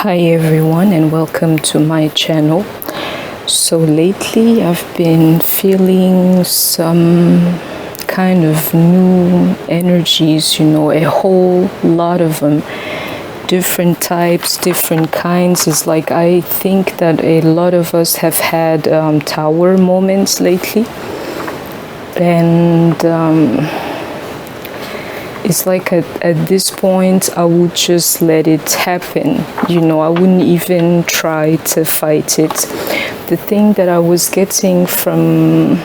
Hi everyone and welcome to my channel. So lately I've been feeling some kind of new energies, a whole lot of them, different types, different kinds. It's like I think that a lot of us have had tower moments lately, and it's like at this point I would just let it happen. I wouldn't even try to fight it. The thing that I was getting from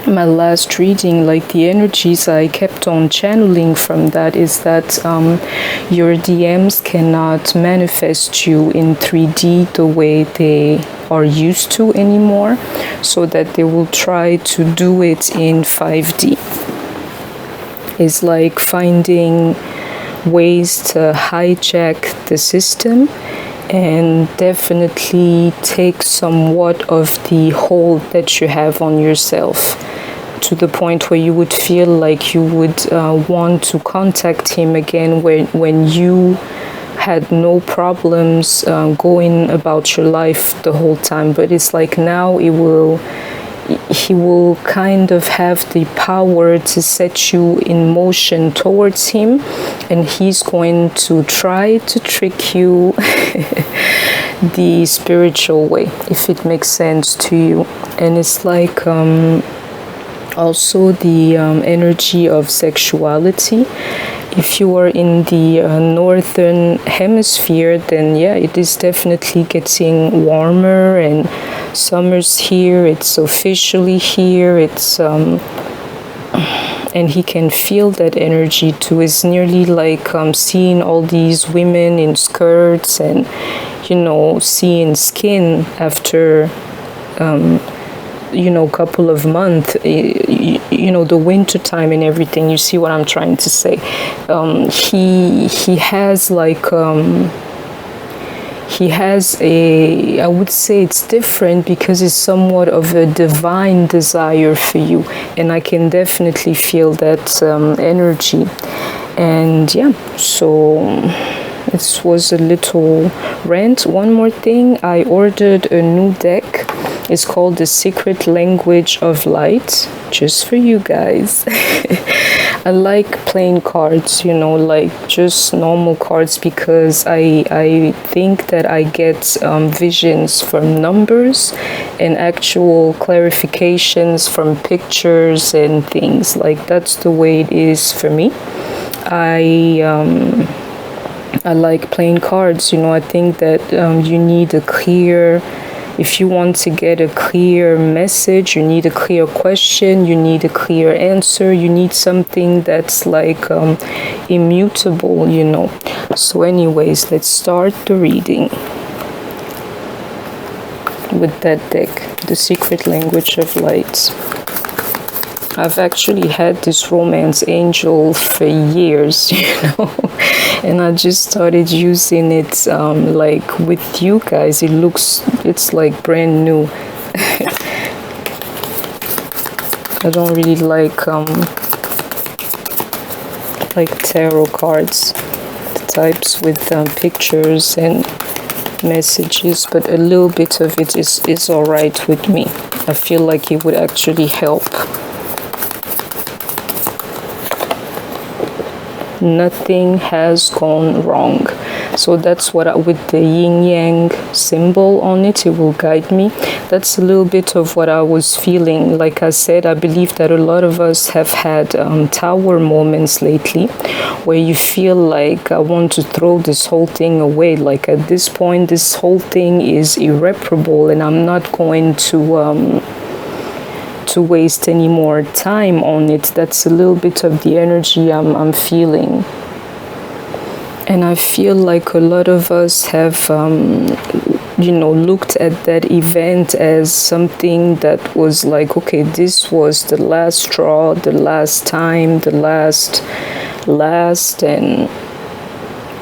my last reading, like the energies I kept on channeling from that, is that your DMs cannot manifest you in 3D the way they are used to anymore, so that they will try to do it in 5D. Is like finding ways to hijack the system and definitely take somewhat of the hold that you have on yourself, to the point where you would feel like you would want to contact him again when you had no problems going about your life the whole time. But it's like now he will kind of have the power to set you in motion towards him, and he's going to try to trick you the spiritual way, if it makes sense to you. And it's like also the energy of sexuality. If you are in the northern hemisphere, then yeah, it is definitely getting warmer, and summer's here, it's officially here, and he can feel that energy too. It's nearly like seeing all these women in skirts and seeing skin after couple of months, the winter time and everything. You see what I'm trying to say? He has like he has I would say it's different because it's somewhat of a divine desire for you, and I can definitely feel that energy. And yeah, so it was a little rant. One more thing, I ordered a new deck. It's called The Secret Language of Light, just for you guys. I like playing cards, like just normal cards, because I think that I get visions from numbers and actual clarifications from pictures and things. Like that's the way it is for me. I like playing cards. I think that you need a clear, if you want to get a clear message, you need a clear question, you need a clear answer, you need something that's like immutable, So anyways, let's start the reading with that deck, The Secret Language of Light. I've actually had this romance angel for years, and I just started using it like with you guys. It's like brand new. I don't really like tarot cards, the types with pictures and messages, but a little bit of it is all right with me. I feel like it would actually help. Nothing has gone wrong. So that's what with the yin yang symbol on it, it will guide me. That's a little bit of what I was feeling. Like I said, I believe that a lot of us have had tower moments lately where you feel like I want to throw this whole thing away. Like at this point, this whole thing is irreparable, and I'm not going to waste any more time on it. That's a little bit of the energy I'm feeling. And I feel like a lot of us have looked at that event as something that was like, okay, this was the last straw, the last time, the last, and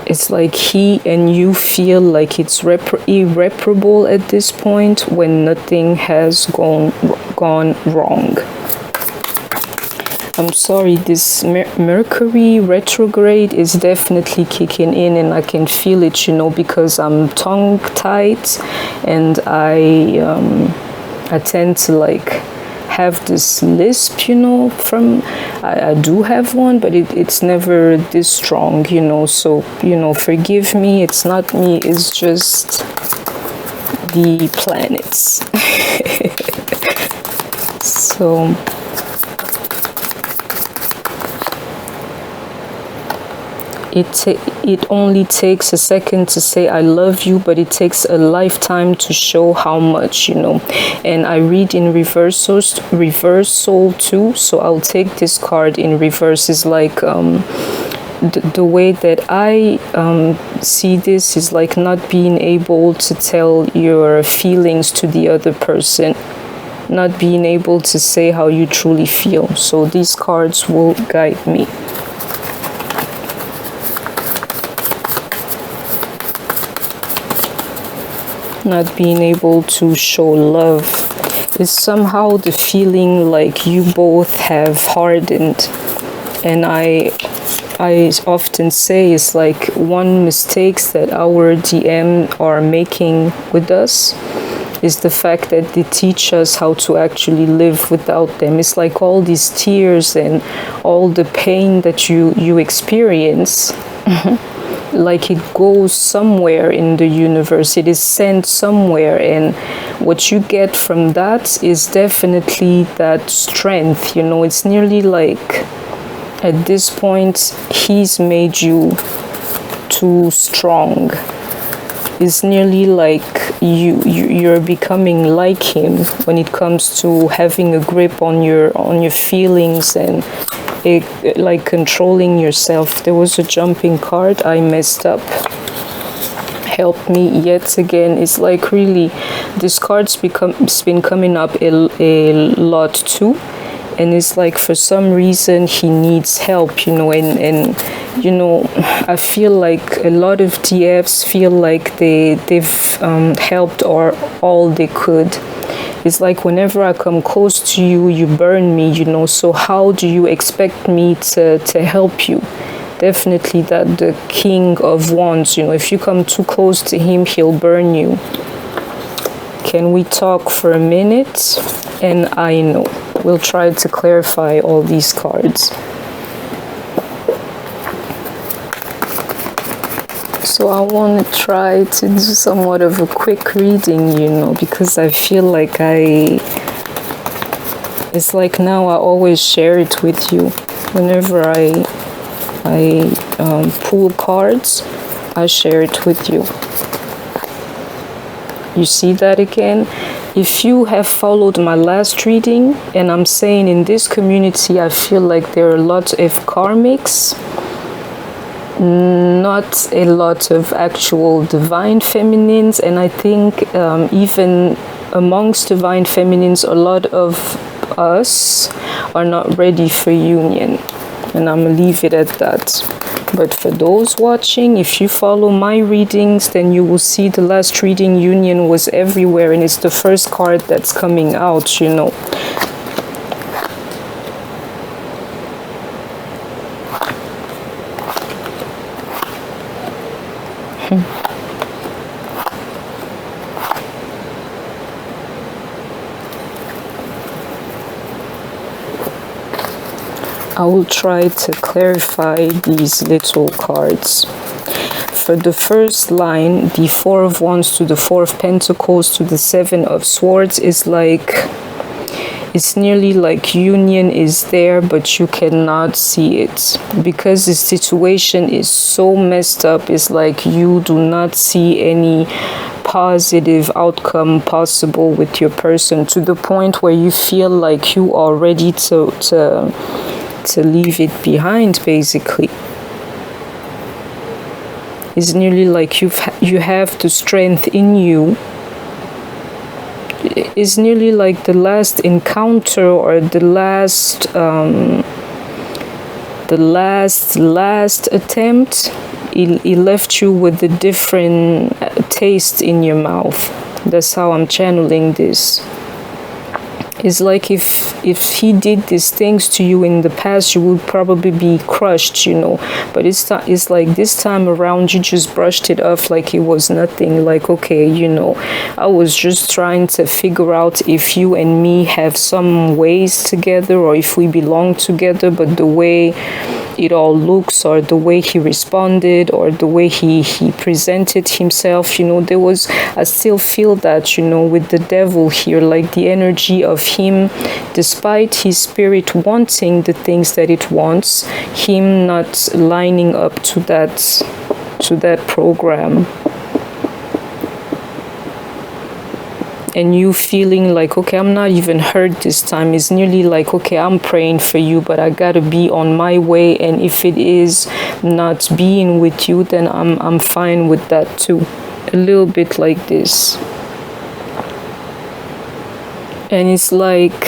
it's like he and you feel like it's irreparable at this point when nothing has gone wrong. I'm sorry, this Mercury retrograde is definitely kicking in, and I can feel it, you know, because I'm tongue-tied, and I tend to like have this lisp, you know, from I do have one, but it's never this strong, you know, so, you know, forgive me, it's not me, it's just the planets. So it only takes a second to say I love you, but it takes a lifetime to show how much, you know. And I read in reversal too, so I'll take this card in reverse. Is like the way that I see this is like not being able to tell your feelings to the other person, not being able to say how you truly feel. So these cards will guide me. Not being able to show love is somehow the feeling like you both have hardened. And I often say it's like one mistakes that our DM are making with us is the fact that they teach us how to actually live without them. It's like all these tears and all the pain that you experience. Like it goes somewhere in the universe, it is sent somewhere, and what you get from that is definitely that strength, you know. It's nearly like at this point he's made you too strong. It's nearly like you're becoming like him when it comes to having a grip on your feelings and like controlling yourself. There was a jumping card, I messed up. Help me yet again. It's like really this card's been coming up a lot too, and it's like for some reason he needs help, you know. And you know, I feel like a lot of DFs feel like they've helped or all they could. It's like whenever I come close to you, you burn me, you know. So how do you expect me to help you? Definitely that the King of Wands, you know, if you come too close to him, he'll burn you. Can we talk for a minute? And I know we'll try to clarify all these cards. So I want to try to do somewhat of a quick reading, you know, because I feel like it's like now I always share it with you. Whenever I pull cards, I share it with you. You see that again? If you have followed my last reading, and I'm saying in this community, I feel like there are a lot of karmics, not a lot of actual divine feminines, and I think even amongst divine feminines, a lot of us are not ready for union, and I'm gonna leave it at that. But for those watching, if you follow my readings, then you will see the last reading, union was everywhere, and it's the first card that's coming out, you know. I will try to clarify these little cards. For the first line, the Four of Wands to the Four of Pentacles to the Seven of Swords is like, it's nearly like union is there, but you cannot see it. Because the situation is so messed up, it's like you do not see any positive outcome possible with your person, to the point where you feel like you are ready to leave it behind, basically. It's nearly like you have the strength in you. It's nearly like the last encounter or the last attempt, it left you with a different taste in your mouth. That's how I'm channeling this. It's like if he did these things to you in the past, you would probably be crushed, you know. But it's like this time around, you just brushed it off like it was nothing. Like, okay, you know, I was just trying to figure out if you and me have some ways together or if we belong together. But the way it all looks, or the way he responded, or the way he presented himself, you know, I still feel that, you know, with the devil here, like the energy of him, despite his spirit wanting the things that it wants, him not lining up to that program. And you feeling like, okay, I'm not even hurt this time. It's nearly like, okay, I'm praying for you, but I gotta be on my way. And if it is not being with you, then I'm fine with that too. A little bit like this. And it's like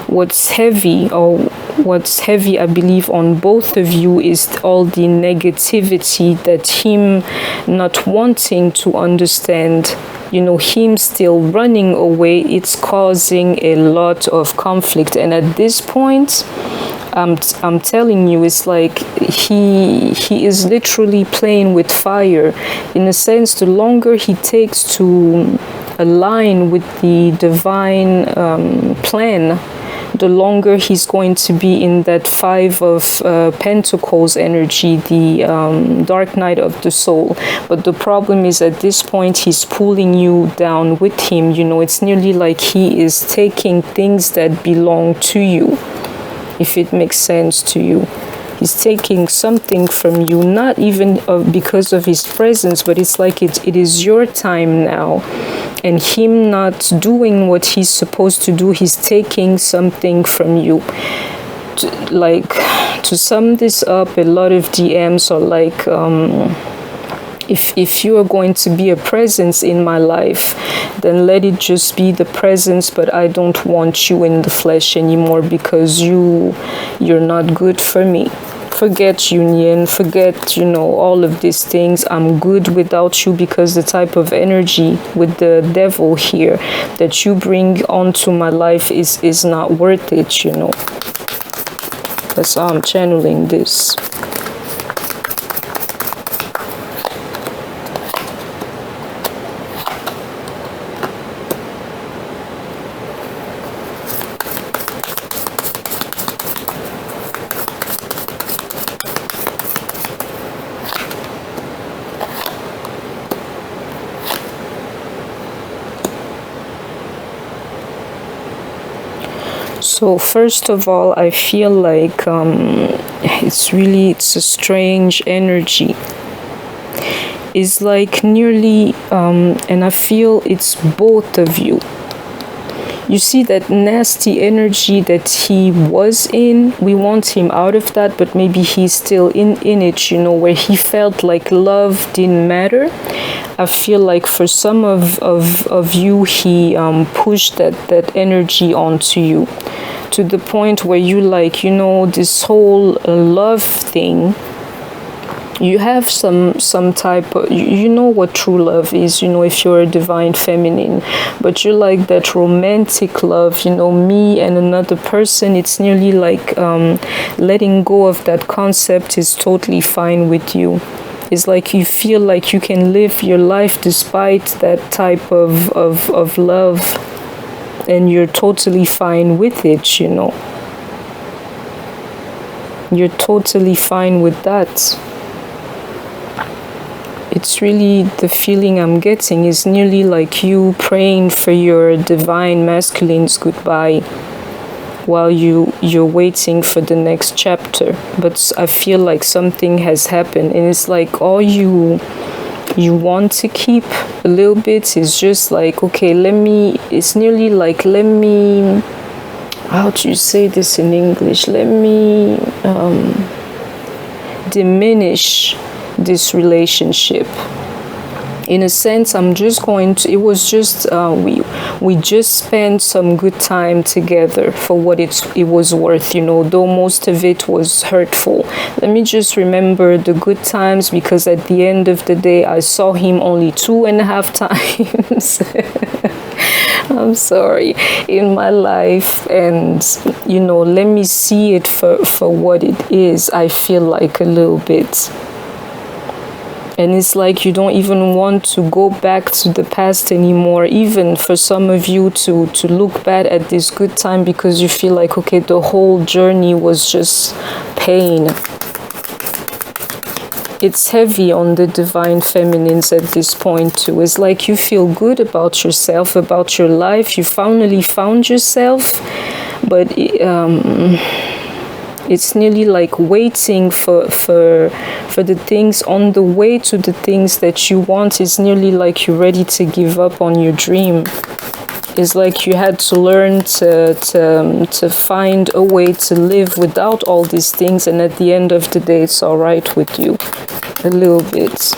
what's heavy, I believe, on both of you is all the negativity that him not wanting to understand, you know, him still running away. It's causing a lot of conflict. And at this point, I'm telling you, it's like he is literally playing with fire. In a sense, the longer he takes to align with the divine plan, the longer he's going to be in that Five of Pentacles energy, the dark night of the soul. But the problem is, at this point, he's pulling you down with him. You know, it's nearly like he is taking things that belong to you, if it makes sense to you. He's taking something from you, not even because of his presence, but it's like it is your time now. And him not doing what he's supposed to do, he's taking something from you. To sum this up, a lot of DMs are like, if you are going to be a presence in my life, then let it just be the presence, but I don't want you in the flesh anymore because you're not good for me. Forget union, forget, you know, all of these things. I'm good without you, because the type of energy with the devil here that you bring onto my life is not worth it, you know. That's how I'm channeling this. So first of all, I feel like it's a strange energy. It's like nearly, and I feel it's both of you. You see that nasty energy that he was in, we want him out of that, but maybe he's still in it, you know, where he felt like love didn't matter. I feel like for some of you, he pushed that energy onto you, to the point where you like, you know, this whole love thing, you have some type of, you know what true love is, you know, if you're a divine feminine, but you like that romantic love, you know, me and another person. It's nearly like letting go of that concept is totally fine with you. It's like you feel like you can live your life despite that type of love, and you're totally fine with it, you know. You're totally fine with that. It's really the feeling I'm getting is nearly like you praying for your divine masculines goodbye while you're waiting for the next chapter. But I feel like something has happened, and it's like all you want to keep a little bit is just like, okay, it's nearly like, how do you say this in English? Let me diminish this relationship. In a sense, I'm just going to, it was just, we just spent some good time together for what it was worth, you know, though most of it was hurtful. Let me just remember the good times, because at the end of the day, I saw him only 2.5 times. I'm sorry, in my life, and let me see it for what it is. I feel like a little bit. And it's like you don't even want to go back to the past anymore, even for some of you to look back at this good time, because you feel like, okay, the whole journey was just pain. It's heavy on the divine feminines at this point too. It's like you feel good about yourself, about your life. You finally found yourself, but it's nearly like waiting for the things on the way to the things that you want. Is nearly like you're ready to give up on your dream. It's like you had to learn to find a way to live without all these things, and at the end of the day it's all right with you a little bit.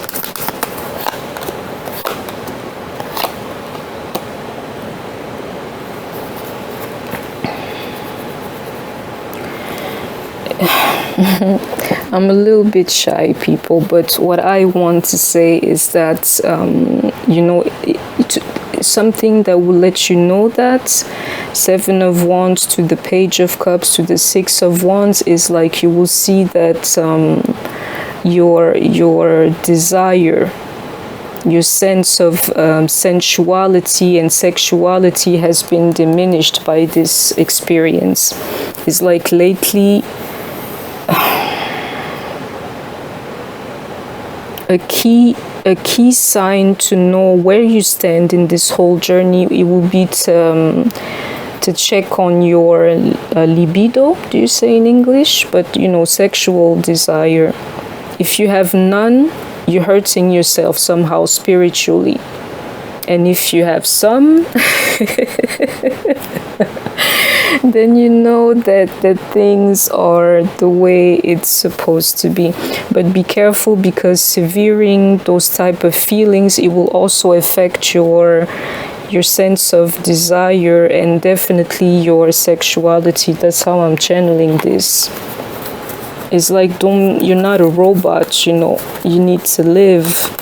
I'm a little bit shy, people, but what I want to say is that, something that will let you know that Seven of Wands to the Page of Cups to the Six of Wands is like you will see that your desire, your sense of sensuality and sexuality has been diminished by this experience. It's like lately a key sign to know where you stand in this whole journey, it will be to check on your libido, do you say in English? But sexual desire. If you have none, you're hurting yourself somehow spiritually. And if you have some, then you know that things are the way it's supposed to be. But be careful, because severing those type of feelings, it will also affect your sense of desire and definitely your sexuality. That's how I'm channeling this. It's like, you're not a robot, you need to live.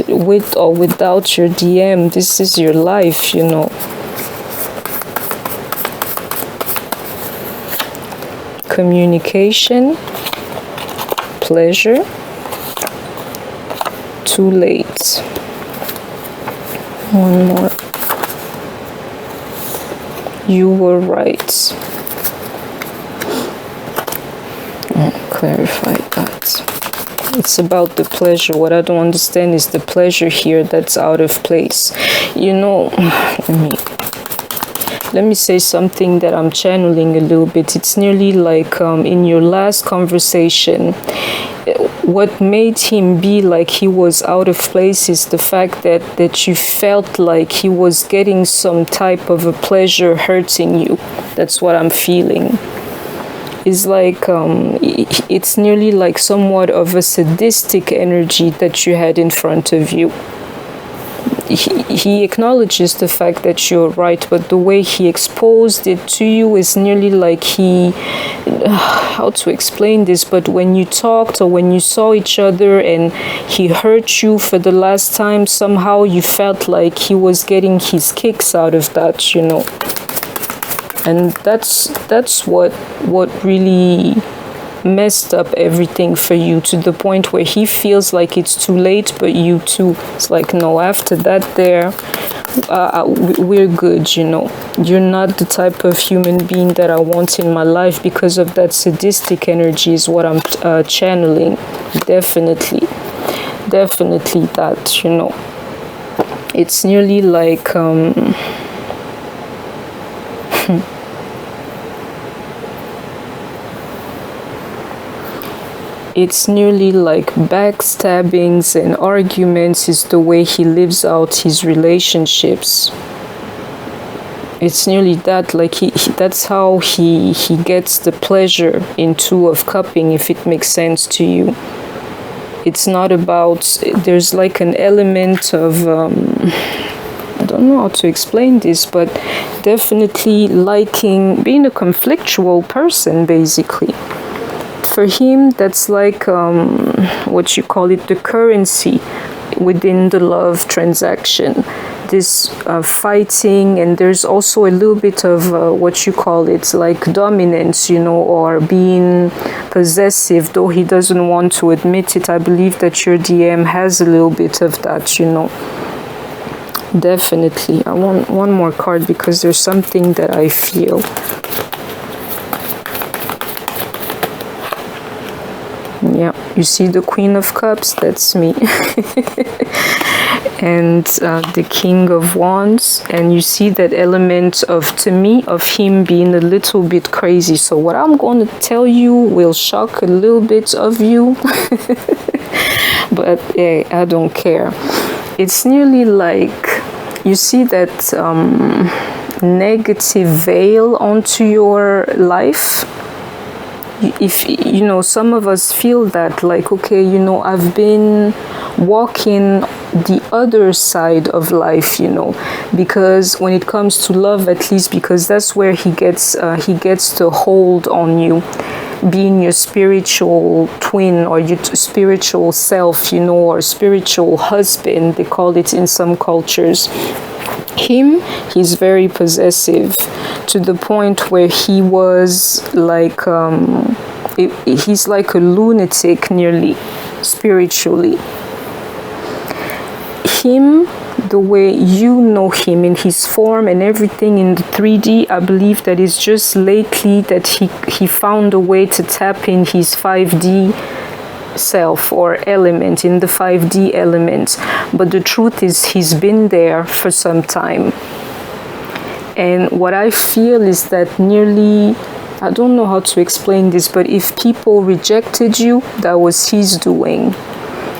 With or without your DM, this is your life, Communication, pleasure, too late. One more. You were right. Clarify that. It's about the pleasure. What I don't understand is the pleasure here that's out of place. Let me say something that I'm channeling a little bit. It's nearly like in your last conversation, what made him be like he was out of place is the fact that you felt like he was getting some type of a pleasure hurting you. That's what I'm feeling. Is like it's nearly like somewhat of a sadistic energy that you had in front of you. He acknowledges the fact that you're right, but the way he exposed it to you is nearly like how to explain this, but when you talked or when you saw each other and he hurt you for the last time, somehow you felt like he was getting his kicks out of that, And that's what really messed up everything for you, to the point where he feels like it's too late, but you too. It's like, no, after that we're good, You're not the type of human being that I want in my life, because of that sadistic energy is what I'm channeling. Definitely that, It's nearly like... It's nearly like backstabbings and arguments is the way he lives out his relationships. It's nearly that, like that's how he gets the pleasure in Two of Cupping, if it makes sense to you. It's not about, there's like an element of, I don't know how to explain this, but definitely liking, being a conflictual person, basically. For him, that's like what you call it, the currency within the love transaction. fighting, and there's also a little bit of what you call it, like dominance, you know, or being possessive, though he doesn't want to admit it. I believe that your DM has a little bit of that, you know. Definitely. I want one more card because there's something that I feel. Yeah, you see the Queen of Cups? That's me. And the King of Wands, and you see that element of, to me, of him being a little bit crazy. So what I'm going to tell you will shock a little bit of you, but hey, I don't care. It's nearly like you see that negative veil onto your life. If you know, some of us feel that, like, okay, you know, I've been walking the other side of life, you know, because when it comes to love, at least, because that's where he gets to hold on you, being your spiritual twin or your spiritual self, you know, or spiritual husband, they call it in some cultures. He's very possessive to the point where he was like he's like a lunatic nearly spiritually. The way you know him in his form and everything in the 3D, I believe that it's just lately that he found a way to tap in his 5D self or element, in the 5D element. But the truth is, he's been there for some time. And what I feel is that nearly, I don't know how to explain this, but if people rejected you, that was his doing.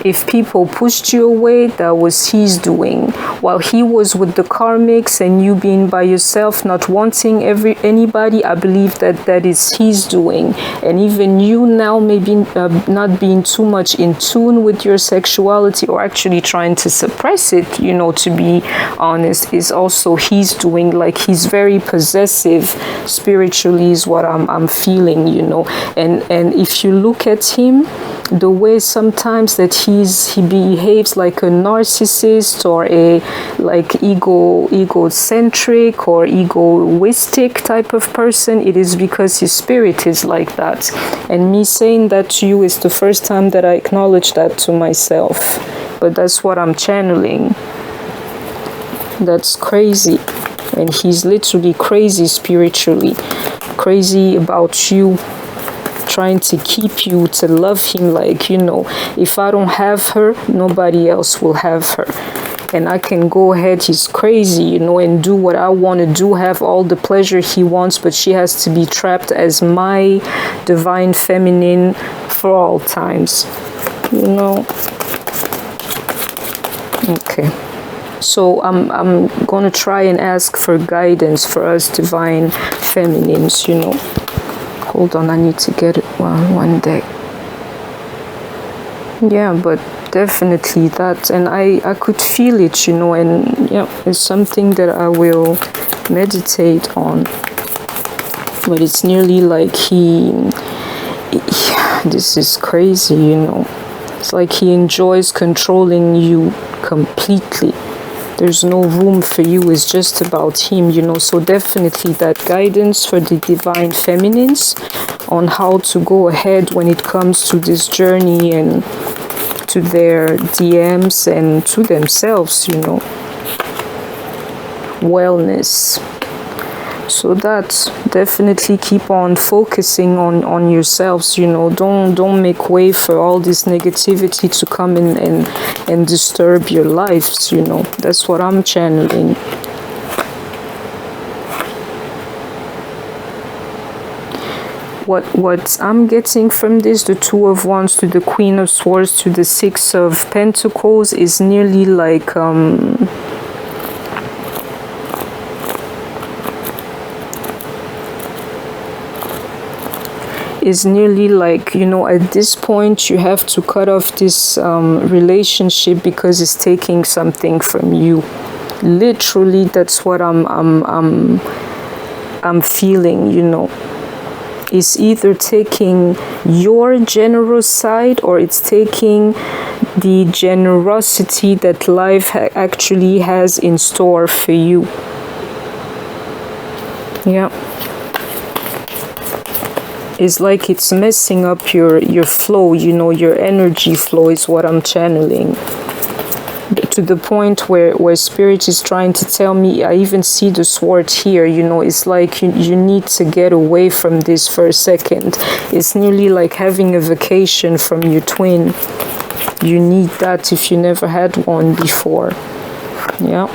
If people pushed you away, that was his doing. While he was with the karmics and you being by yourself, not wanting anybody, I believe that is his doing. And even you now maybe not being too much in tune with your sexuality, or actually trying to suppress it, you know, to be honest, is also his doing. Like, he's very possessive spiritually is what I'm feeling, you know. And if you look at him, the way sometimes that he behaves like a narcissist or a like egocentric or egoistic type of person, it is because his spirit is like that. And me saying that to you is the first time that I acknowledge that to myself. But that's what I'm channeling. That's crazy. And he's literally crazy spiritually, crazy about you, trying to keep you to love him. Like, you know, if I don't have her, nobody else will have her. And I can go ahead, he's crazy, you know, and do what I want to do, have all the pleasure he wants, but she has to be trapped as my divine feminine for all times, you know. Okay. So I'm going to try and ask for guidance for us divine feminines, you know. Hold on, I need to get it one day. Yeah, but definitely that, and I could feel it, you know, and yeah, it's something that I will meditate on. But it's nearly like this is crazy, you know. It's like he enjoys controlling you completely. There's no room for you, it's just about him, you know. So definitely that guidance for the divine feminines on how to go ahead when it comes to this journey and to their DMs and to themselves, you know. Wellness. So that definitely keep on focusing on yourselves, you know. Don't make way for all this negativity to come in and disturb your lives, you know. That's what I'm channeling. What I'm getting from this, the Two of Wands to the Queen of Swords to the Six of Pentacles, is nearly like is nearly like, you know, at this point you have to cut off this relationship because it's taking something from you. Literally, that's what I'm feeling, you know. It's either taking your generous side or it's taking the generosity that life actually has in store for you. Yeah. It's like it's messing up your flow, you know, your energy flow is what I'm channeling. To the point where spirit is trying to tell me, I even see the sword here, you know, it's like you need to get away from this for a second. It's nearly like having a vacation from your twin. You need that if you never had one before. Yeah.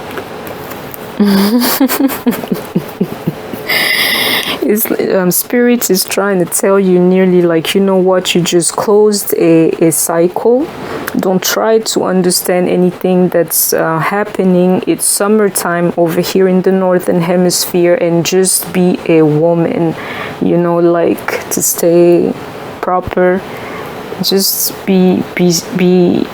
Spirit is trying to tell you nearly like, you know what, you just closed a cycle. Don't try to understand anything that's happening. It's summertime over here in the northern hemisphere, and just be a woman, you know, like to stay proper. Just be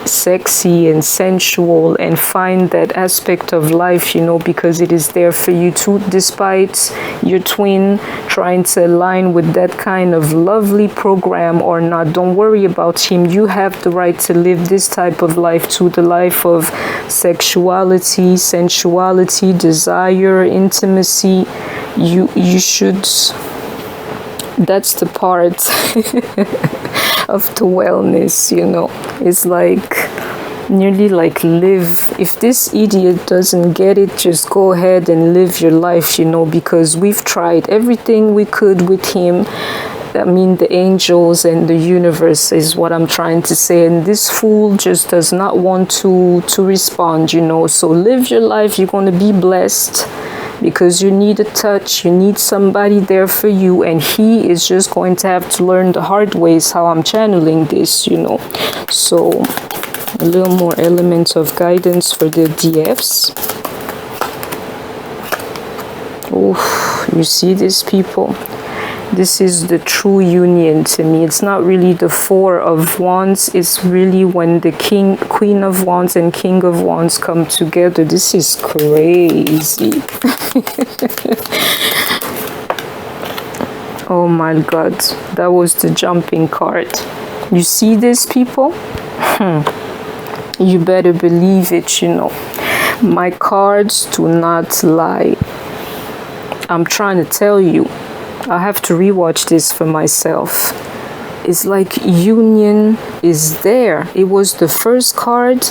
sexy and sensual, and find that aspect of life, you know, because it is there for you too, despite your twin trying to align with that kind of lovely program or not. Don't worry about him. You have the right to live this type of life too, the life of sexuality, sensuality, desire, intimacy. You should. That's the part of the wellness, you know. It's like nearly like live. If this idiot doesn't get it, just go ahead and live your life, you know, because we've tried everything we could with him. I mean, the angels and the universe is what I'm trying to say, and this fool just does not want to respond, you know. So live your life. You're going to be blessed, because you need a touch, you need somebody there for you, and he is just going to have to learn the hard ways how I'm channeling this, you know. So a little more elements of guidance for the DFs. Oh, you see this, people? This is the true union to me. It's not really the Four of Wands. It's really when the Queen of Wands and King of Wands come together. This is crazy. Oh my God. That was the jumping card. You see this, people? You better believe it, you know. My cards do not lie. I'm trying to tell you. I have to rewatch this for myself. It's like union is there. It was the first card.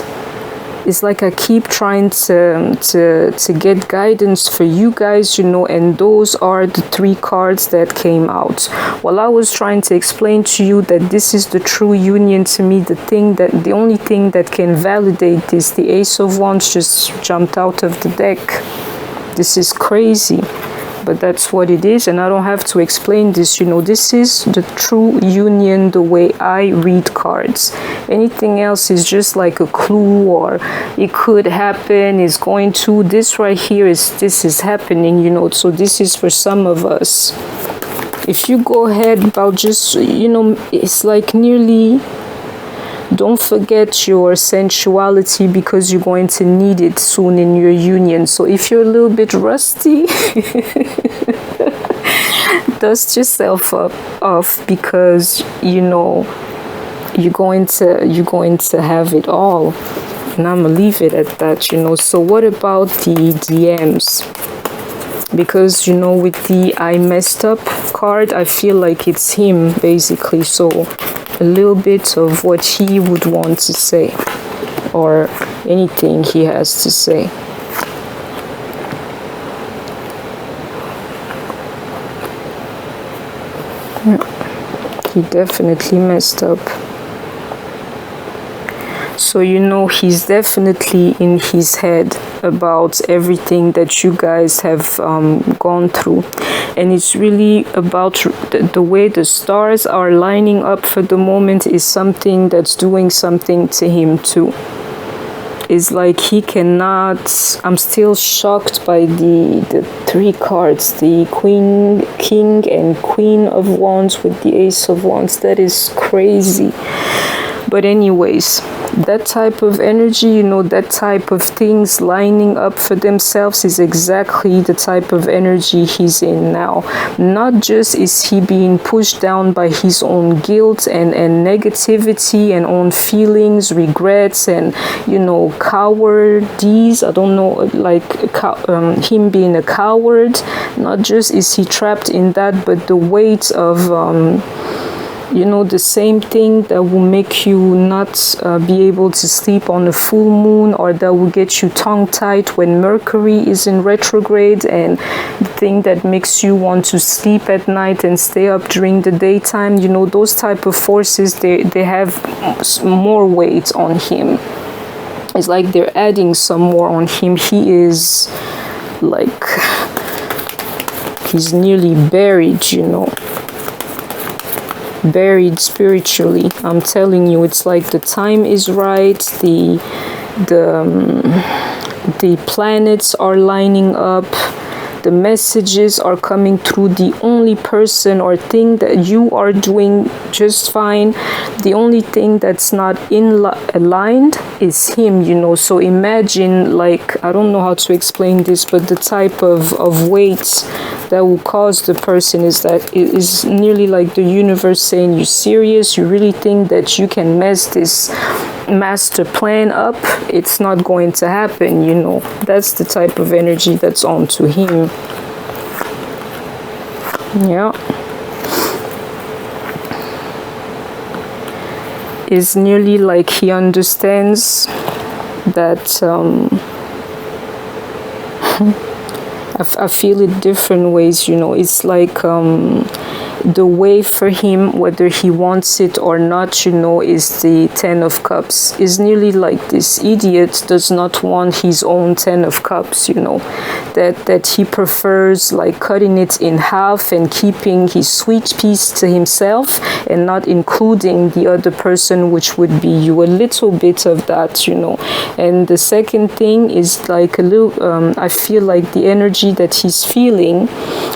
It's like I keep trying to get guidance for you guys, you know, and those are the three cards that came out. While I was trying to explain to you that this is the true union to me, the only thing that can validate this, the Ace of Wands just jumped out of the deck. This is crazy. But that's what it is, and I don't have to explain this, you know. This is the true union, the way I read cards. Anything else is just like a clue, or it could happen, is going to. This right here this is happening, you know. So this is for some of us. If you go ahead about just, you know, it's like nearly, don't forget your sensuality, because you're going to need it soon in your union. So if you're a little bit rusty, dust yourself off, because you know you're going to have it all. And I'm gonna leave it at that, you know. So what about the DMs? Because, you know, with the I messed up card, I feel like it's him basically. So a little bit of what he would want to say, or anything he has to say. Yeah. He definitely messed up. So, you know, he's definitely in his head about everything that you guys have gone through. And it's really about the way the stars are lining up for the moment is something that's doing something to him too. It's like he cannot. I'm still shocked by the three cards, the King and Queen of Wands with the Ace of Wands. That is crazy. But anyways, That type of energy, you know, that type of things lining up for themselves is exactly the type of energy he's in now. Not just is he being pushed down by his own guilt and negativity and own feelings, regrets, and, you know, cowardice. I don't know, like him being a coward. Not just is he trapped in that, but the weight of you know, the same thing that will make you not be able to sleep on a full moon, or that will get you tongue-tied when Mercury is in retrograde, and the thing that makes you want to sleep at night and stay up during the daytime. You know, those type of forces, they have more weight on him. It's like they're adding some more on him. He is like, he's nearly buried, you know. Buried spiritually. I'm telling you, it's like the time is right, the planets are lining up, the messages are coming through. The only person or thing that you are doing just fine, the only thing that's not aligned is him, you know. So imagine, like, I don't know how to explain this, but the type of weight that will cause the person is that it is nearly like the universe saying, you serious? You really think that you can mess this master plan up? It's not going to happen, you know. That's the type of energy that's on to him. Yeah. It's nearly like he understands that I feel it different ways, you know. It's like the way for him, whether he wants it or not, you know, is the 10 of Cups. Is nearly like this idiot does not want his own 10 of Cups, you know, that he prefers like cutting it in half and keeping his sweet piece to himself and not including the other person, which would be you. A little bit of that, you know. And the second thing is like a little, I feel like the energy that he's feeling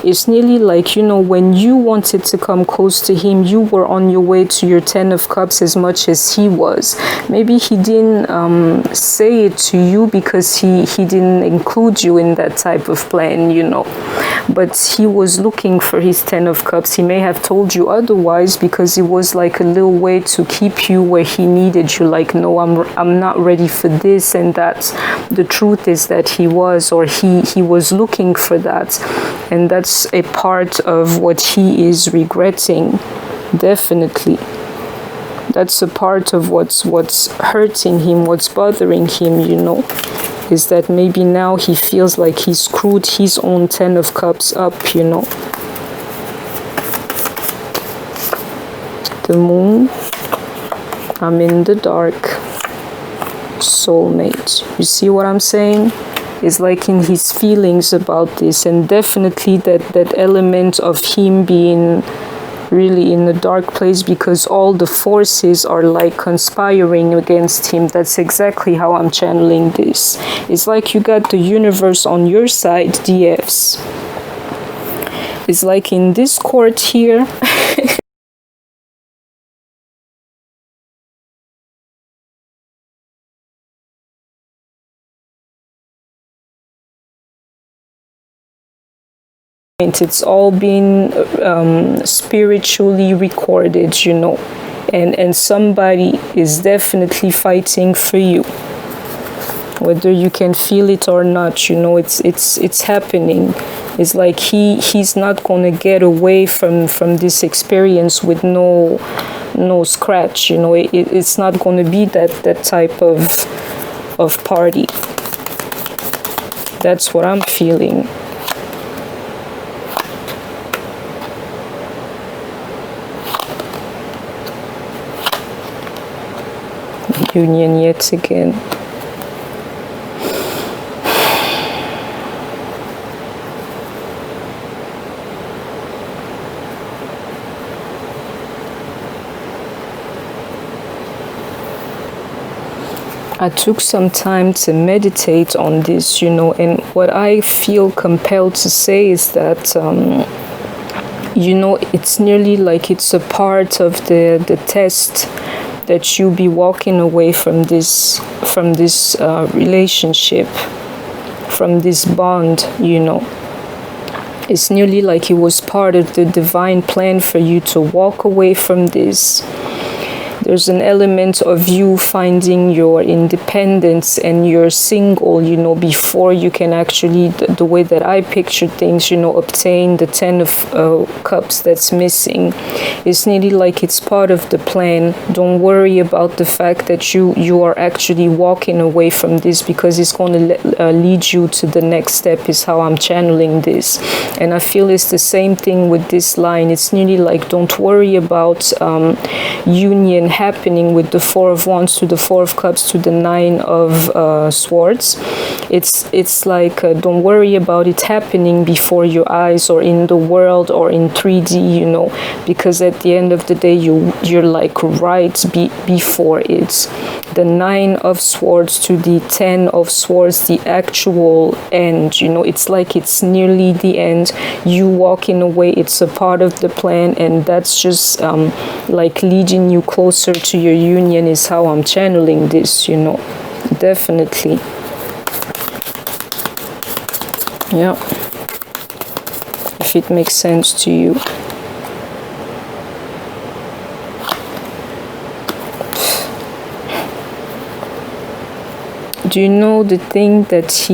is nearly like, you know, when you wanted to come close to him, you were on your way to your 10 of Cups as much as he was. Maybe he didn't say it to you because he didn't include you in that type of plan, you know, but he was looking for his 10 of Cups. He may have told you otherwise because it was like a little way to keep you where he needed you, like, no, I'm not ready for this and that. The truth is that he was, or he was looking for that, and that's a part of what he is regretting. Definitely, that's a part of what's hurting him, what's bothering him, you know, is that maybe now he feels like he screwed his own 10 of Cups up, you know. The moon, I'm in the dark, soulmate. You see what I'm saying? Is like in his feelings about this, and definitely that element of him being really in a dark place because all the forces are like conspiring against him. That's exactly how I'm channeling this. It's like you got the universe on your side, DFs. It's like in this court here. It's all been spiritually recorded, you know, and somebody is definitely fighting for you, whether you can feel it or not, you know. It's happening. It's like he's not gonna get away from this experience with no scratch, you know. It's not gonna be that type of party. That's what I'm feeling. Union yet again. I took some time to meditate on this, you know, and what I feel compelled to say is that you know, it's nearly like it's a part of the test that you'll be walking away from this relationship, from this bond, you know. It's nearly like it was part of the divine plan for you to walk away from this. There's an element of you finding your independence and you're single, you know, before you can actually, the way that I picture things, you know, obtain the 10 of cups that's missing. It's nearly like it's part of the plan. Don't worry about the fact that you are actually walking away from this, because it's going to lead you to the next step, is how I'm channeling this. And I feel it's the same thing with this line. It's nearly like, don't worry about union happening with the 4 of Wands to the 4 of Cups to the 9 of Swords. It's like, don't worry about it happening before your eyes or in the world or in 3D, you know, because at the end of the day you're like right before it. The 9 of Swords to the 10 of Swords, the actual end, you know, it's like it's nearly the end. You walking away, it's a part of the plan, and that's just like leading you closer to your union, is how I'm channeling this, you know. Definitely. Yeah. If it makes sense to you. Do you know the thing that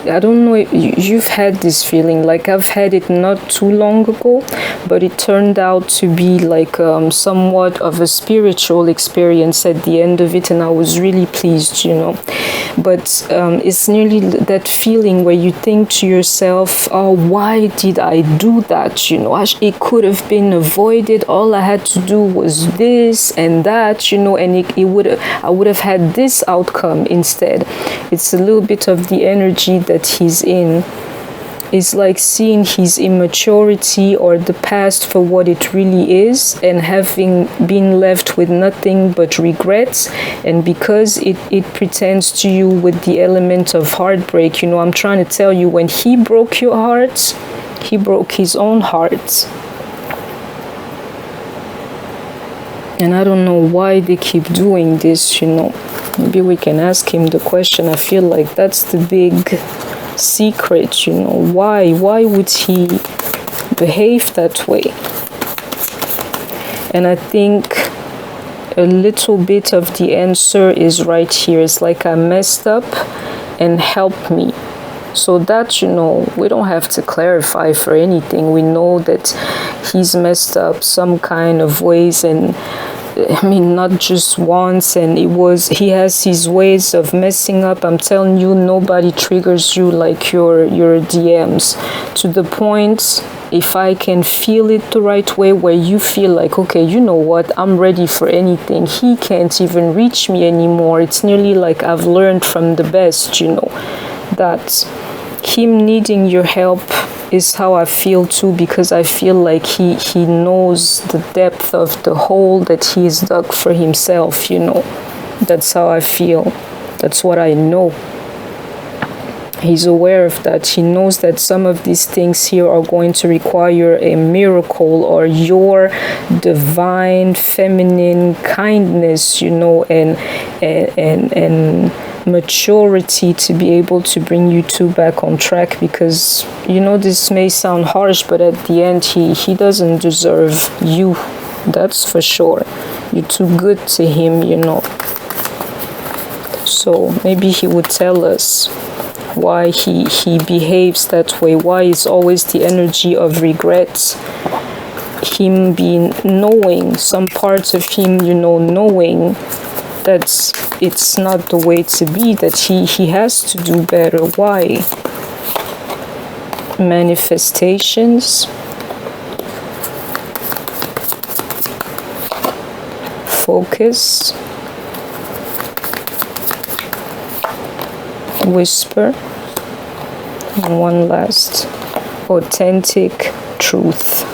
I don't know if you've had this feeling, like I've had it not too long ago, but it turned out to be like somewhat of a spiritual experience at the end of it, and I was really pleased, you know. But it's nearly that feeling where you think to yourself, oh, why did I do that, you know? It could have been avoided. All I had to do was this and that, you know, and I would have had this outcome instead. It's a little bit of the energy that he's in. It's like seeing his immaturity or the past for what it really is, and having been left with nothing but regrets. And because it pretends to you with the element of heartbreak, you know, I'm trying to tell you, when he broke your heart, he broke his own heart. And I don't know why they keep doing this, you know. Maybe we can ask him the question. I feel like that's the big secret, you know. Why would he behave that way? And I think a little bit of the answer is right here. It's like, I messed up and help me. So that, you know, we don't have to clarify for anything. We know that he's messed up some kind of ways, and I mean, not just once, and he has his ways of messing up. I'm telling you, nobody triggers you like your DMs, to the point, if I can feel it the right way, where you feel like, okay, you know what, I'm ready for anything. He can't even reach me anymore. It's nearly like I've learned from the best, you know, that him needing your help is how I feel too, because I feel like he knows the depth of the hole that he's dug for himself, you know. That's how I feel. That's what I know. He's aware of that. He knows that some of these things here are going to require a miracle, or your divine feminine kindness, you know, and maturity to be able to bring you two back on track. Because, you know, this may sound harsh, but at the end he doesn't deserve you, that's for sure. You're too good to him, you know. So maybe he would tell us why he behaves that way, why it's always the energy of regret. Him being knowing, some parts of him, you know, knowing that it's not the way to be, that he has to do better. Why? Manifestations, focus, whisper, and one last, authentic truth.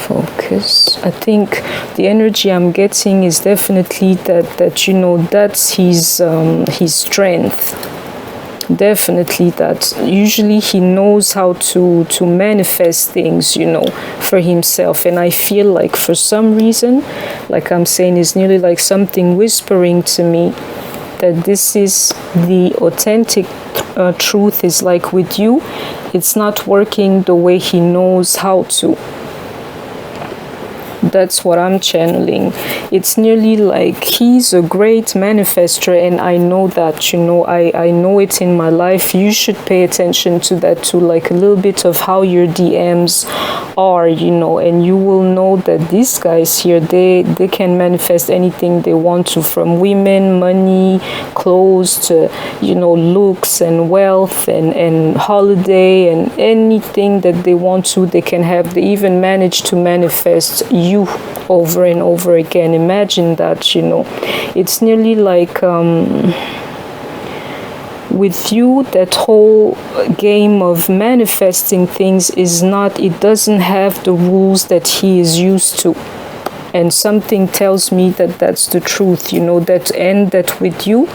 Focus. I think the energy I'm getting is definitely that you know, that's his strength. Definitely that. Usually he knows how to manifest things, you know, for himself. And I feel like for some reason, like I'm saying, it's nearly like something whispering to me that this is the authentic truth. Is like with you, it's not working the way he knows how to. That's what I'm channeling. It's nearly like he's a great manifester, and I know that, you know, I know it in my life. You should pay attention to that too, like a little bit of how your DMs are, you know, and you will know that these guys here, they can manifest anything they want to, from women, money, clothes, to, you know, looks and wealth and holiday, and anything that they want to, they can have. They even manage to manifest you over and over again. Imagine that, you know. It's nearly like with you, that whole game of manifesting things is not, it doesn't have the rules that he is used to. And something tells me that that's the truth, you know, that, and that with you,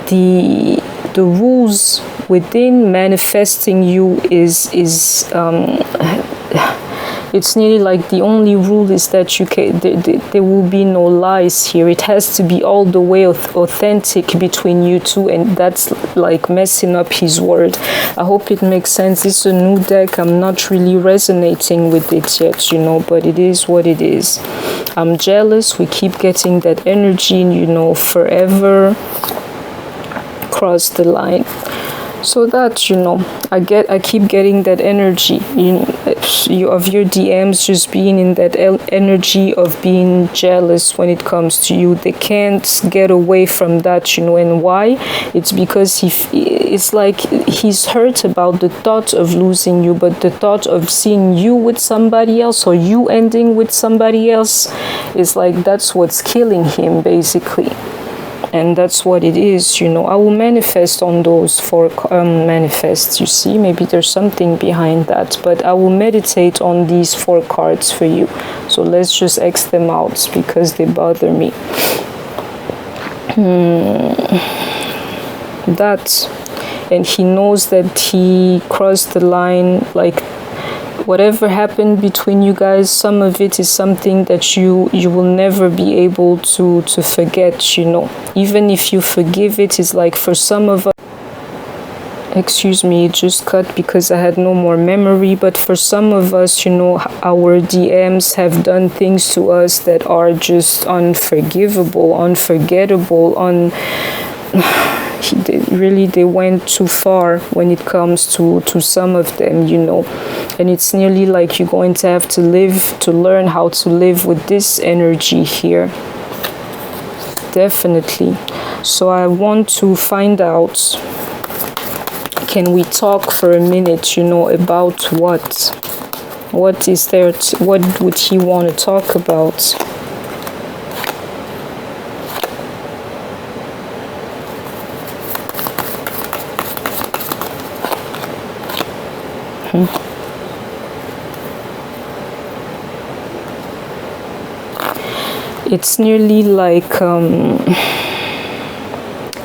the rules within manifesting you is it's nearly like the only rule is that you can, there will be no lies here. It has to be all the way authentic between you two, and that's like messing up his word. I hope it makes sense. It's a new deck. I'm not really resonating with it yet, you know, but it is what it is. I'm jealous. We keep getting that energy, you know, forever cross the line. So that, you know, I keep getting that energy, you know, of your DMs just being in that energy of being jealous when it comes to you. They can't get away from that, you know. And why? It's because it's like he's hurt about the thought of losing you, but the thought of seeing you with somebody else, or you ending with somebody else, is like, that's what's killing him, basically. And that's what it is, you know. I will manifest on those four manifests, you see. Maybe there's something behind that, but I will meditate on these 4 cards for you. So let's just X them out because they bother me. That, and he knows that he crossed the line, like, whatever happened between you guys, some of it is something that you will never be able to forget, you know. Even if you forgive it, it's like for some of us, excuse me, it just cut because I had no more memory, but for some of us, you know, our DMs have done things to us that are just unforgivable, unforgettable, they went too far when it comes to some of them, you know. And it's nearly like you're going to have to learn how to live with this energy here. Definitely. So I want to find out, can we talk for a minute, you know, about what is there, what would he want to talk about? It's nearly like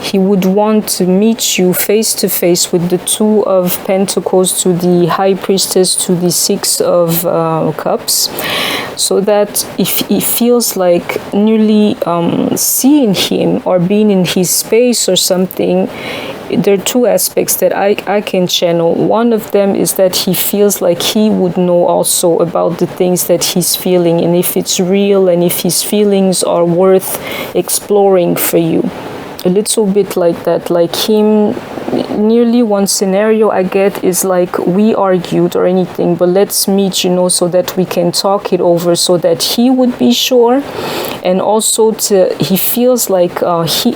he would want to meet you face to face with the 2 of Pentacles to the High Priestess to the 6 of Cups, so that if he feels like nearly seeing him or being in his space or something, there are 2 aspects that I can channel. One of them is that he feels like he would know also about the things that he's feeling, and if it's real, and if his feelings are worth exploring for you. A little bit like that, like him. Nearly one scenario I get is like, we argued or anything, but let's meet, you know, so that we can talk it over, so that he would be sure, and also he feels like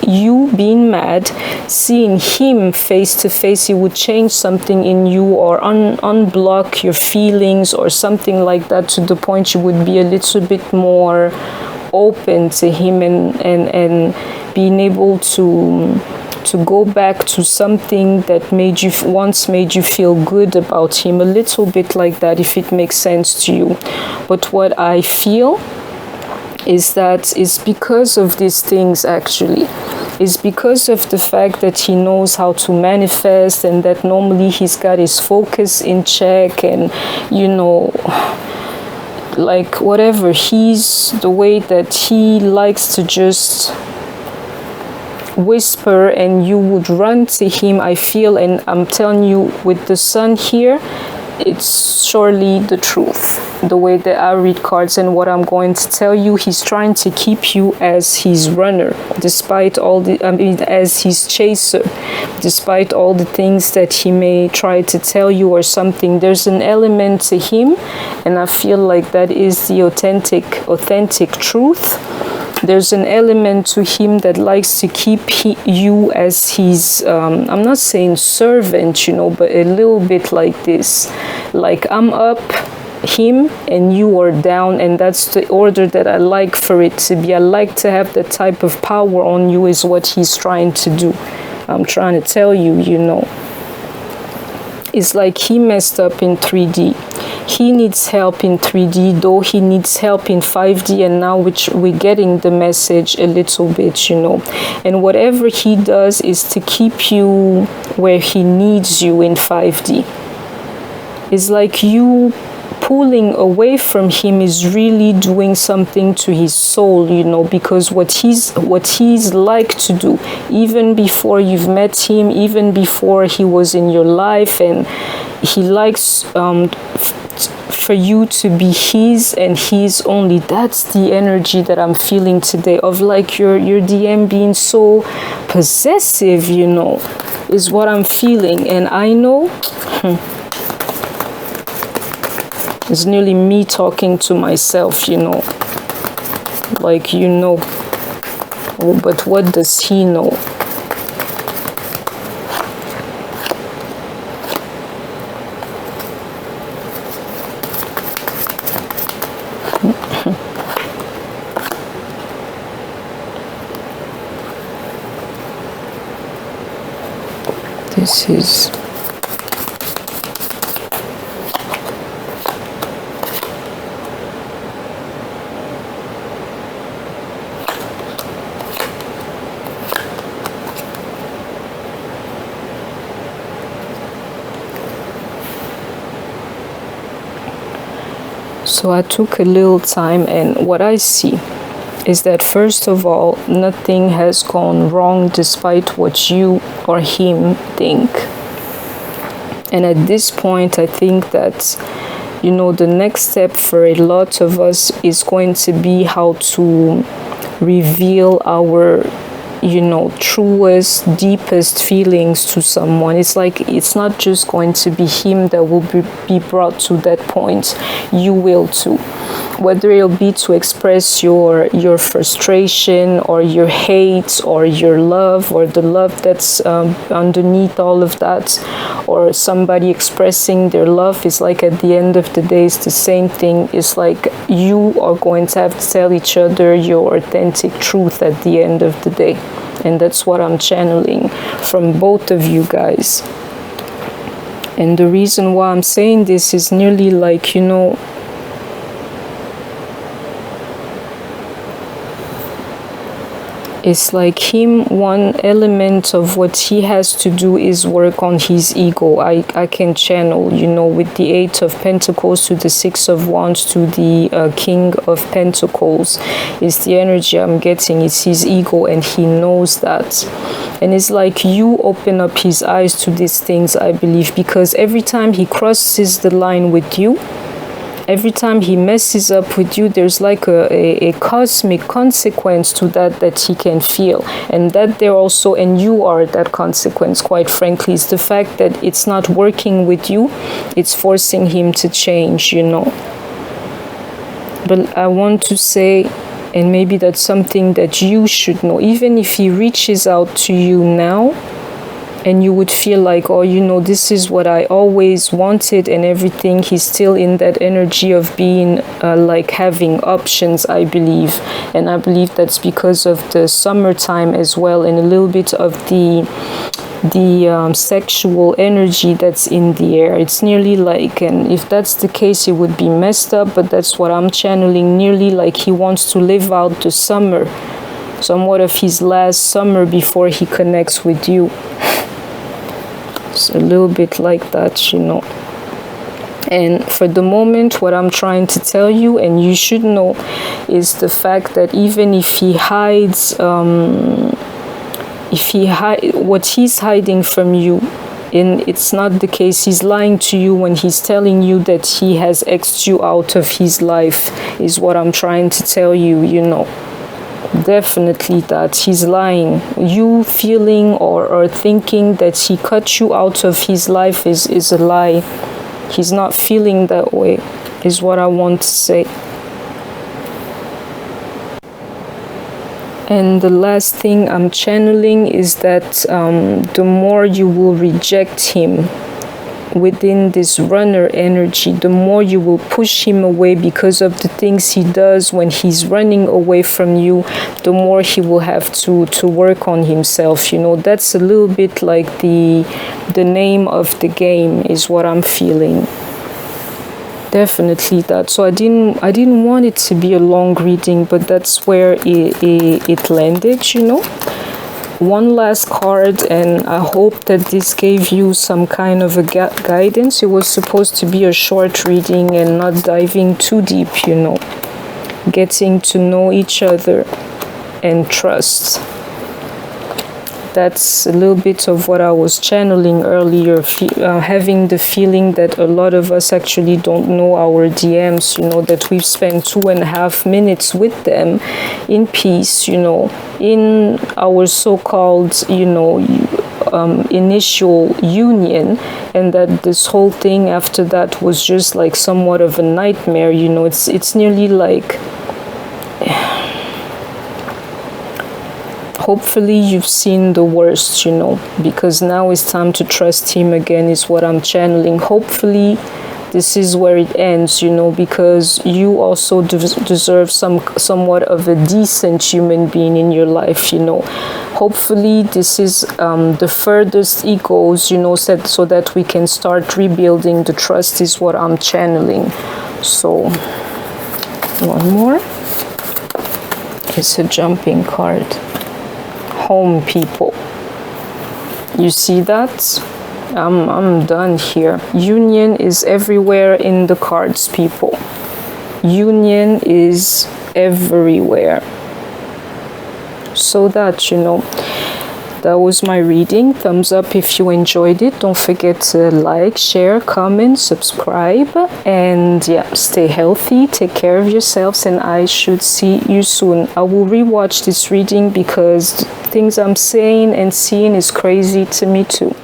you being mad, seeing him face to face, he would change something in you, or unblock your feelings or something like that, to the point you would be a little bit more open to him, and being able to go back to something that once made you feel good about him, a little bit like that, if it makes sense to you. But what I feel is that it's because of these things, actually. is because of the fact that he knows how to manifest, and that normally he's got his focus in check, and you know, like whatever, he's the way that he likes to just whisper and you would run to him, I feel. And I'm telling you, with the sun here, it's surely the truth, the way that I read cards and what I'm going to tell you. He's trying to keep you as his runner, despite all the, as his chaser, despite all the things that he may try to tell you or something. There's an element to him, and I feel like that is the authentic truth. There's an element to him that likes to keep you as his, I'm not saying servant, you know, but a little bit like this. Like, I'm up, him, and you are down, and that's the order that I like for it to be. I like to have that type of power on you, is what he's trying to do. I'm trying to tell you, you know. It's like he messed up in 3D. He needs help in 3D, though he needs help in 5D, and now we're getting the message a little bit, you know. And whatever he does is to keep you where he needs you in 5D. It's like you pulling away from him is really doing something to his soul, you know, because what he's like to do, even before you've met him, even before he was in your life, and he likes for you to be his and his only. That's the energy that I'm feeling today, of like your DM being so possessive, you know, is what I'm feeling. And I know it's nearly me talking to myself, you know, like, you know, oh, but what does he know? This is so I took a little time, and what I see is that, first of all, nothing has gone wrong despite what you or him think. And at this point, I think that, you know, the next step for a lot of us is going to be how to reveal our, you know, truest, deepest feelings to someone. It's like, it's not just going to be him that will be brought to that point. You will too. Whether it'll be to express your frustration or your hate or your love, or the love that's underneath all of that, or somebody expressing their love, is like, at the end of the day, it's the same thing. It's like you are going to have to tell each other your authentic truth at the end of the day. And that's what I'm channeling from both of you guys. And the reason why I'm saying this is nearly like, you know, it's like him, one element of what he has to do is work on his ego. I can channel, you know, with the 8 of Pentacles to the 6 of Wands to the King of Pentacles. It's the energy I'm getting. It's his ego, and he knows that. And it's like you open up his eyes to these things, I believe, because every time he crosses the line with you, every time he messes up with you, there's like a cosmic consequence to that he can feel. And that there also, and you are that consequence, quite frankly. It's the fact that it's not working with you, it's forcing him to change, you know. But I want to say, and maybe that's something that you should know, even if he reaches out to you now, and you would feel like, oh, you know, this is what I always wanted and everything, he's still in that energy of being like having options, I believe. And I believe that's because of the summertime as well, and a little bit of the sexual energy that's in the air. It's nearly like, and if that's the case, it would be messed up, but that's what I'm channeling, nearly like he wants to live out the summer somewhat of his last summer before he connects with you. It's a little bit like that, you know. And for the moment, what I'm trying to tell you, and you should know, is the fact that even if he hides, what he's hiding from you, and it's not the case, he's lying to you when he's telling you that he has X'd you out of his life, is what I'm trying to tell you, you know. Definitely that he's lying. You feeling or thinking that he cut you out of his life is a lie. He's not feeling that way, is what I want to say. And the last thing I'm channeling is that the more you will reject him within this runner energy, the more you will push him away because of the things he does when he's running away from you, the more he will have to work on himself, you know. That's a little bit like the name of the game, is what I'm feeling. Definitely that. So I didn't want it to be a long reading, but that's where it landed, you know. One last card, and I hope that this gave you some kind of a guidance. It was supposed to be a short reading and not diving too deep, you know. Getting to know each other and trust. That's a little bit of what I was channeling earlier, having the feeling that a lot of us actually don't know our DMs, you know, that we've spent 2.5 minutes with them in peace, you know, in our so-called, you know, initial union, and that this whole thing after that was just like somewhat of a nightmare, you know. It's nearly like... Hopefully you've seen the worst, you know, because now it's time to trust him again, is what I'm channeling. Hopefully this is where it ends, you know, because you also deserve somewhat of a decent human being in your life, you know. Hopefully this is the furthest it goes, you know, so that we can start rebuilding the trust, is what I'm channeling. So one more. It's a jumping card. Home, people. You see that? I'm done here. Union is everywhere in the cards, people. Union is everywhere. So that, you know, that was my reading. Thumbs up if you enjoyed it. Don't forget to like, share, comment, subscribe, and yeah, stay healthy, take care of yourselves, and I should see you soon. I will rewatch this reading because things I'm saying and seeing is crazy to me too.